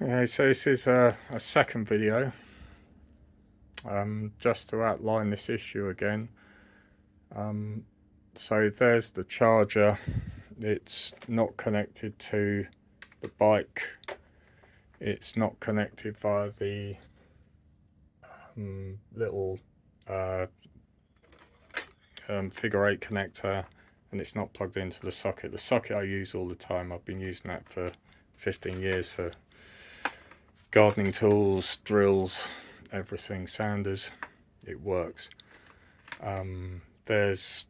Okay, so this is a second video, just to outline this issue again. So there's the charger. It's not connected to the bike. It's not connected via the little figure 8 connector, and it's not plugged into the socket. The socket I use all the time. I've been using that for 15 years for gardening tools, drills, everything, sanders. It works. There's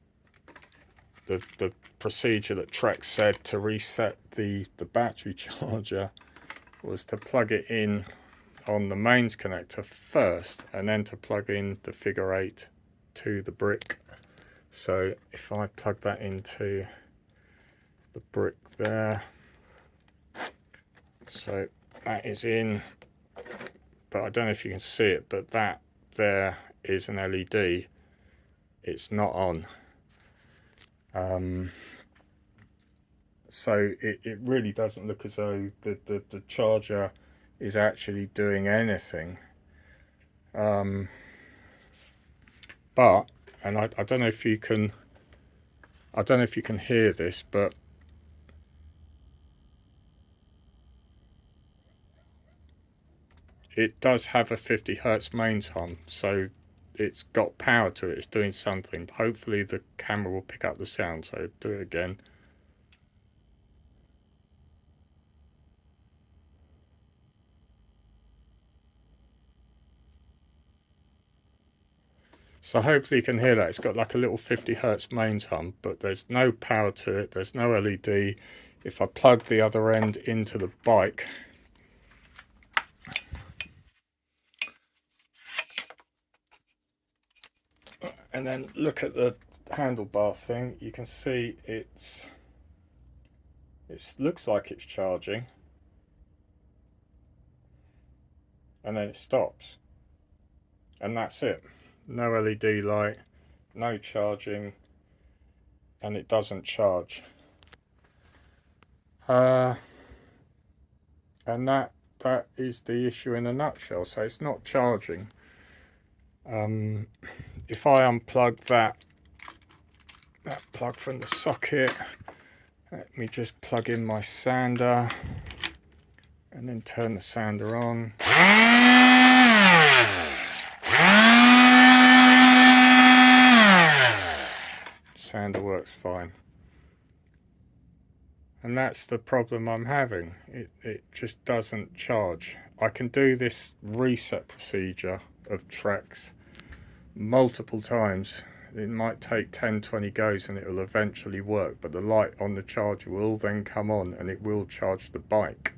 the procedure that Trek said to reset the battery charger was to plug it in on the mains connector first, and then to plug in the figure 8 to the brick. So if I plug that into the brick there, so that is in, but I don't know if you can see it, but that there is an LED. It's not on. So it really doesn't look as though the charger is actually doing anything. But, and I don't know if you can, hear this, but it does have a 50 hertz mains on, so it's got power to it, it's doing something. Hopefully the camera will pick up the sound, so do it again. So hopefully you can hear that. It's got like a little 50 hertz mains hum, but there's no power to it, there's no LED. If I plug the other end into the bike, and then look at the handlebar thing, you can see it looks like it's charging, and then it stops, and that's it. No LED light, no charging, and it doesn't charge. And that is the issue in a nutshell. So it's not charging. If I unplug that plug from the socket, let me just plug in my sander and then turn the sander on. Sander works fine. And that's the problem I'm having. It just doesn't charge. I can do this reset procedure of Trek's multiple times. It might take 10-20 goes and it will eventually work, but the light on the charger will then come on and it will charge the bike.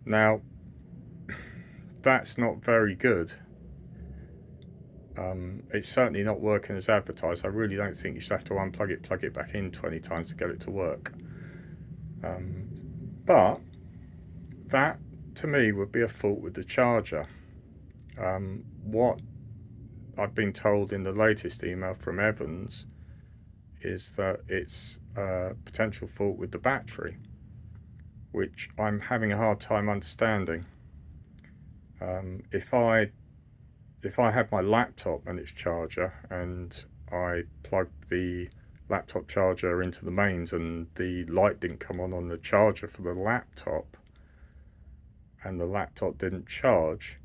Now, that's not very good. It's certainly not working as advertised. I really don't think you should have to unplug it, plug it back in 20 times to get it to work. But that, to me, would be a fault with the charger. What I've been told in the latest email from Evans is that it's a potential fault with the battery, which I'm having a hard time understanding. If I had my laptop and its charger and I plugged the laptop charger into the mains and the light didn't come on the charger for the laptop and the laptop didn't charge,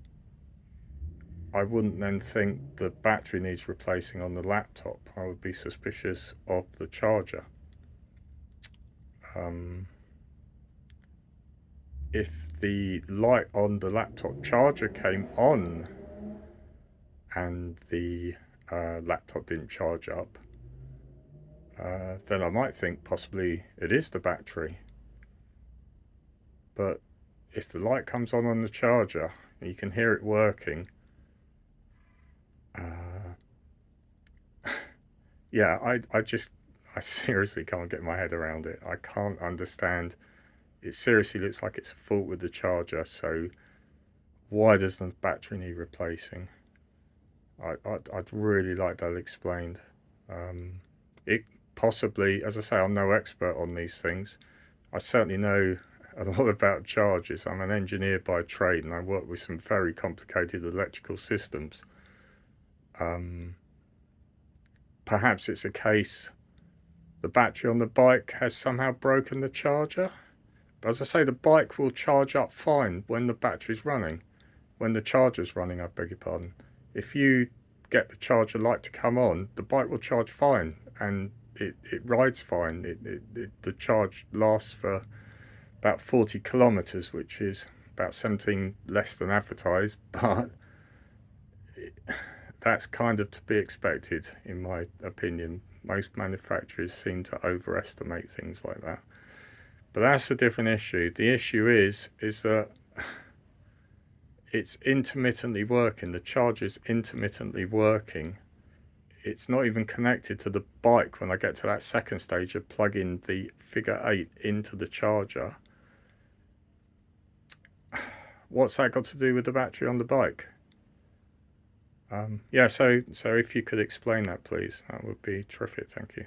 I wouldn't then think the battery needs replacing on the laptop. I would be suspicious of the charger. If the light on the laptop charger came on and the laptop didn't charge up, then I might think possibly it is the battery. But if the light comes on the charger and you can hear it working, yeah, I seriously can't get my head around it. I can't understand. It seriously looks like it's a fault with the charger, so why does the battery need replacing? I'd really like that explained. It possibly, as I say, I'm no expert on these things. I certainly know a lot about chargers. I'm an engineer by trade and I work with some very complicated electrical systems. Perhaps it's a case the battery on the bike has somehow broken the charger. But as I say, the bike will charge up fine when the battery's running. When the charger's running, I beg your pardon. If you get the charger light to come on, the bike will charge fine and it rides fine. The charge lasts for about 40 kilometers, which is about 17 less than advertised, but that's kind of to be expected, in my opinion. Most manufacturers seem to overestimate things like that. But that's a different issue. The issue is that it's intermittently working. The charger's intermittently working. It's not even connected to the bike when I get to that second stage of plugging the figure 8 into the charger. What's that got to do with the battery on the bike? Yeah, so if you could explain that, please, that would be terrific. Thank you.